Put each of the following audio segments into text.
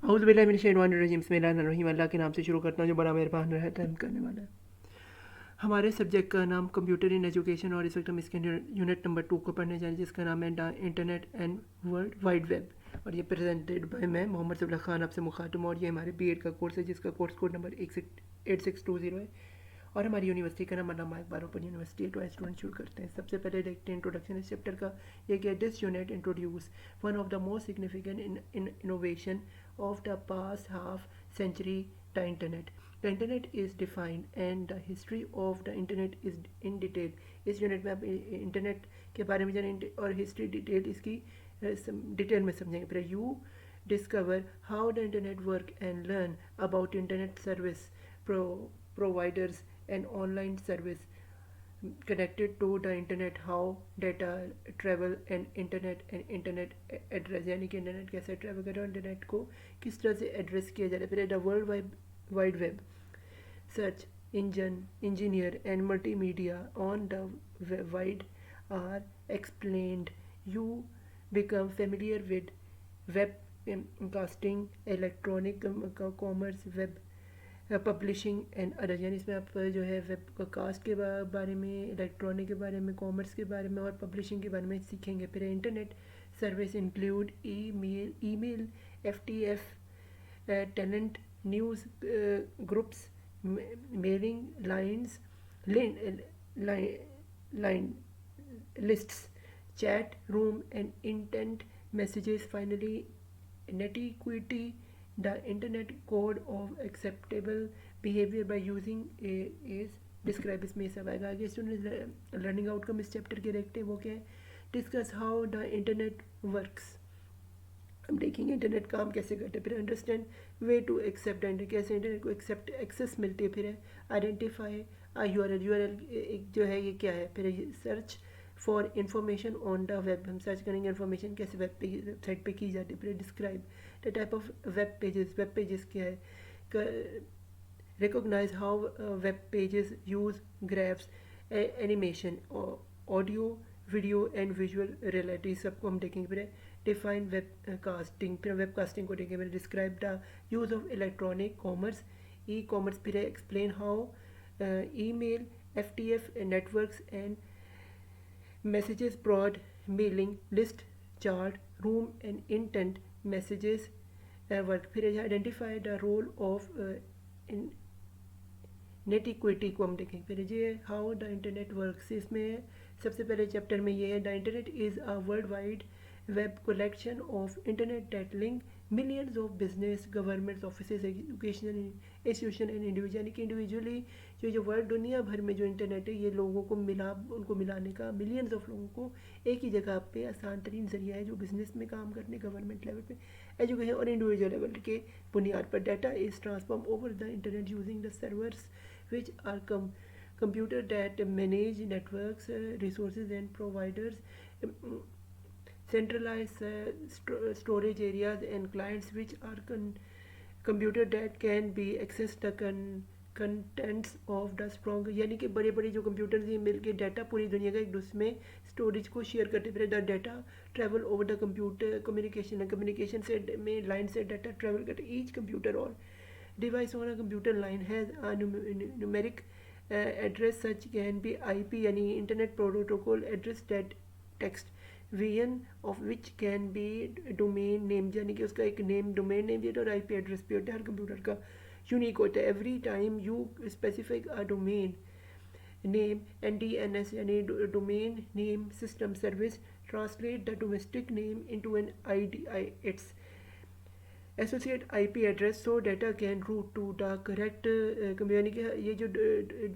औज़ुबिल्लाहि बिस्मिल्लाहिर्रहमानिर्रहीम। अल्लाह के नाम से शुरू करता हूँ जो बड़ा मेहरबान रहम करने वाला है। हमारे सब्जेक्ट का नाम कंप्यूटर इन एजुकेशन और इस वक्त हम इसके यूनिट नंबर 2 को पढ़ने जा रहे हैं जिसका नाम है the internet and world wide web. और ये प्रेजेंटेड बाय मैं मोहम्मद सब्ला खान आपसे मुखातिब हूँ और ये हमारे बीएड का कोर्स है जिसका कोर्स कोड नंबर 8620 है। और हमारी यूनिवर्सिटी का नाम अल्लामा इकबाल ओपन यूनिवर्सिटी। तो स्टूडेंट शुरू करते हैं। सबसे पहले देखते हैं इंट्रोडक्शन इस चैप्टर का। ये कि this unit introduce one of the most significant in innovation of the past half century, the internet. The internet is defined and the history of the internet is in detail. इस unit में आप internet के बारे में जानेंगे और history detail इसकी detail में समझेंगे। फिर you discover how the internet work and learn about internet service providers and online service connected to the internet, how data travel and internet address, यानी कि इंटरनेट कैसे ट्रैवल करे और इंटरनेट को किस तरह से एड्रेस किया जाता है। फिर the world wide web search engine engineer and multimedia on the wide are explained. You become familiar with web casting, electronic commerce, web publishing and other, यानी इसमें आप जो है वेब कास्ट के बारे में, इलेक्ट्रॉनिक के बारे में, कॉमर्स के बारे में और पब्लिशिंग के बारे में सीखेंगे। फिर internet service include email, FTF, talent, news groups, mailing lines, line lists, chat room and intent messages. Finally, netiquette, the internet code of acceptable behavior by using is describe इसमें सब आएगा। आगे स्टूडेंट लर्निंग आउटकम इस chapter के देखते हैं वो क्या है। Discuss how the internet works, हम देखेंगे इंटरनेट काम कैसे करते हैं। फिर understand way to accept internet, कैसे इंटरनेट को एक्सेप्ट एक्सेस मिलती है। फिर है आइडेंटिफाई यूआरएल एक जो है ये क्या है। फिर search for information on the web, हम सर्च करेंगे इन्फॉर्मेशन कैसे वेबसाइट पे की जाती है। फिर describe the type of web pages क्या है। Recognise how web pages use graphs, animation, audio, video and visual reality, सबको हम देखेंगे। फिर डिफाइन वेब कास्टिंग, फिर वेब कास्टिंग को देखेंगे। फिर describe the use of electronic commerce, e commerce. फिर explain how email, FTF networks and messages, broad mailing list, chart room and intent messages work। फिर identify the role of in नेटिक्विटी को हम देखेंगे। फिर ये हाउ द इंटरनेट वर्क्स, इसमें सबसे पहले चैप्टर में ये है the internet is a world wide web collection of internet that link millions of business, government offices, educational institution and individual, यानी कि इंडिविजुअली जो वर्ल्ड दुनिया भर में जो इंटरनेट है ये लोगों को उनको मिलाने का, मिलियंस ऑफ लोगों को एक ही जगह पे आसान तरीन जरिया है जो बिजनेस में काम करने, गवर्नमेंट लेवल पे, एजुकेशन और इंडिविजुअल लेवल के बुनियाद पर। Data is transform over the internet using the servers which are computer that manage networks, resources and providers, centralized storage areas and clients which are computer that can be accessed the contents of the strong, यानी कि बड़े बड़े जो computers ये मिलके data पूरी दुनिया का एक दूसरे में स्टोरेज को शेयर करते। फिर the data travel over the computer communication से में लाइन से डाटा ट्रैवल करते। ईच कंप्यूटर और device on a computer line has a numeric address such can be IP, यानी internet protocol address that text VN of which can be domain name, यानी कि उसका एक नेम डोमेन नेम भी और IP address भी होता है। हर कंप्यूटर का यूनिक होता है। Every time you specific a domain name and DNS यानी domain name system service translate the domestic name into an ID it's associate IP address so data can route to the correct यानी कि ये जो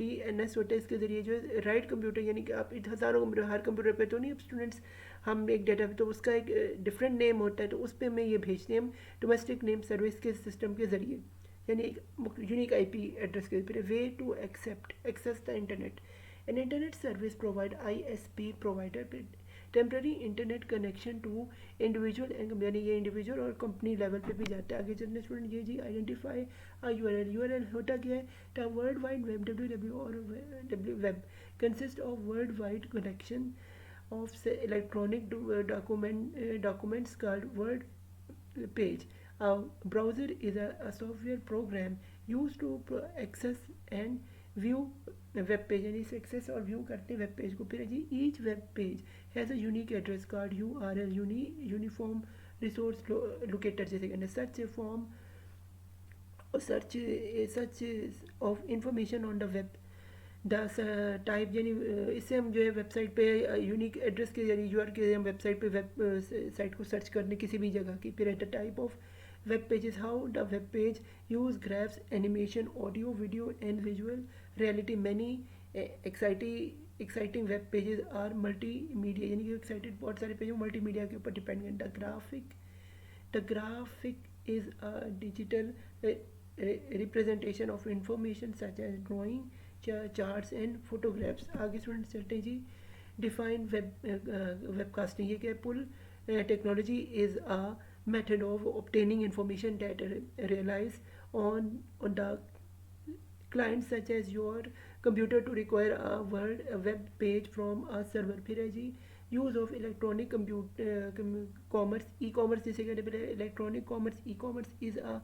DNS होता है इसके ज़रिए जो है राइट कंप्यूटर, यानी कि आप हज़ारों कंप्यूटर, हर कंप्यूटर पे तो नहीं स्टूडेंट्स हम एक डाटा तो उसका एक डिफरेंट नेम होता है तो उस पर हमें ये भेजते हैं हम डोमेस्टिक नेम सर्विस के सिस्टम के ज़रिए, यानी एक यूनिक IP एड्रेस के। फिर way to access the internet, an internet service provide ISP provider temporary internet connection to individual and, यानी ये इंडिविजुअल और कंपनी लेवल पे भी जाता है। आगे चलने स्टूडेंट ये जी आइडेंटिफाई यूआरएल होता क्या है। The world wide web WW और web consist of world wide collection of electronic documents called world page A browser is a software program used to access and view web page, यानी इसे access और view करते हैं web page को. फिर जी each web page has a unique address card, URL, uniform resource locator जैसे कहते हैं. Such form such of information on the web. The type यानी इससे हम जो है वेबसाइट पे यूनिक एड्रेस के यानी यूआर के हम वेबसाइट पे वेब साइट को सर्च करने किसी भी जगह की. फिर the type of web pages, how the web page use graphs, animation, audio, video and visual reality. Many exciting web pages are multimedia, यानी कि एक्साइटेड बहुत सारे पेज मल्टी मीडिया के ऊपर डिपेंड हैं. The graphic is a digital representation of information such as drawing, charts and photographs. आगे students चलते हैं जी. डिफाइन वेबकास्टिंग, ये क्या है? Pull technology is a method of obtaining information that relies on the client such as your computer to require a web page from a server. फिर है जी use of electronic commerce, e commerce जिसे कहते हैं electronic commerce. E commerce is a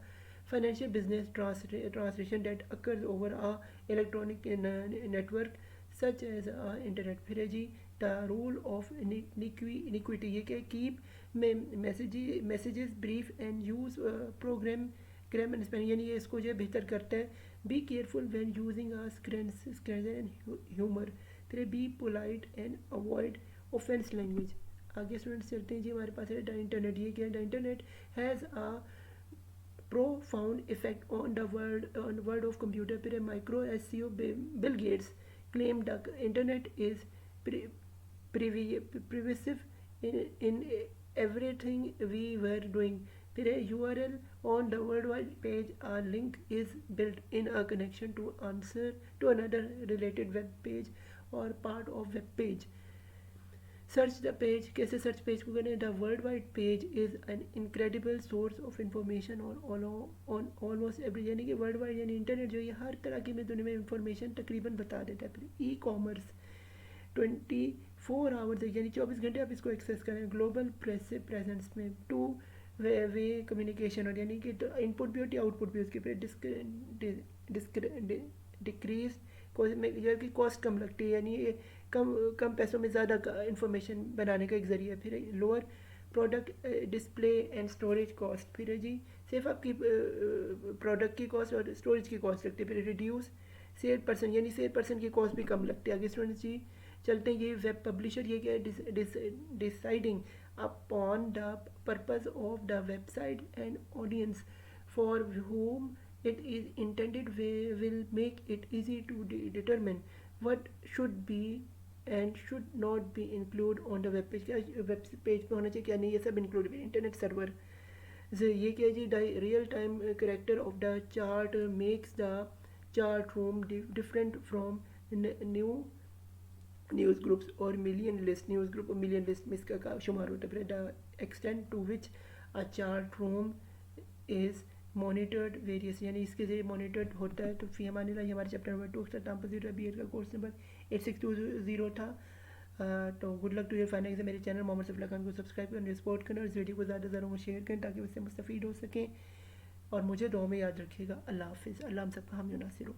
financial business transaction that occurs over a electronic network such as internet. फिर है जी the rule of iniquity, ये क्या? keep messages brief and use program grammar and spelling, यानी ये इसको जो है बेहतर करता है. be careful when using a screen and humor. फिर be polite and avoid offense language. आगे स्टूडेंट्स चलते हैं जी. हमारे पास है द इंटरनेट, ये क्या है? The internet has a profound effect on the world of computer. फिर micro SEO, Bill Gates claimed the internet is pervasive in everything we were doing. फिर URL on the world wide page, a link is built in a connection to answer to another related web page or part of web page. Search the page, कैसे search page को करें? The world wide page is an incredible source of information on almost every, यानी कि world wide यानी internet जो है हर तरह की दुनिया में इंफॉर्मेशन तकरीबन बता देता है. फिर ई कॉमर्स 24 आवर्स, यानी 24 घंटे आप इसको एक्सेस करें. ग्लोबल प्रेजेंस में टू वे कम्युनिकेशन, और यानी कि इनपुट भी होती है आउटपुट भी उसकी. फिर डिक्रीज कि कॉस्ट कम लगती है, यानी कम पैसों में ज़्यादा इंफॉर्मेशन बनाने का एक ज़रिया. फिर lower product display and storage cost. फिर है जी सिर्फ आपकी प्रोडक्ट की कॉस्ट और स्टोरेज की कॉस्ट लगती है. फिर रिड्यूस सेल परसेंट, यानी सेल परसेंट की कॉस्ट भी कम लगती है. आगे स्टूडेंट्स जी चलते हैं. ये वेब पब्लिशर, ये क्या है? Deciding upon the purpose of the website and audience for home it is intended will make it easy to determine what should be and should not be included on the web page. क्या web page पे होना चाहिए क्या नहीं, ये सब include. Internet server, ये क्या जी? Real time character of the chat makes the chat room different from news groups और मिलियन लिस्ट. न्यूज़ ग्रुप और मिलियन लिस्ट में इसका शुमार होता है. फिर the extent to which a chat room is monitored varies, यानी इसके जरिए मॉनिटर्ड होता है. तो फी हमारे लिए हमारे chapter number 2 exam positive B Ed का कोर्स नंबर 8620 था. तो good luck to your final exam. मेरे चैनल मोहम्मद सफला खान को सब्सक्राइब करें, सपोर्ट करें और इस वीडियो को ज़्यादा से ज़्यादा शेयर करें ताकि उससे मुस्तफ़ीद हो सकें. और मुझे दुआ में याद रखिएगा. अल्लाह हाफिज़. अल्लाह हम सबका हम नासिर हो.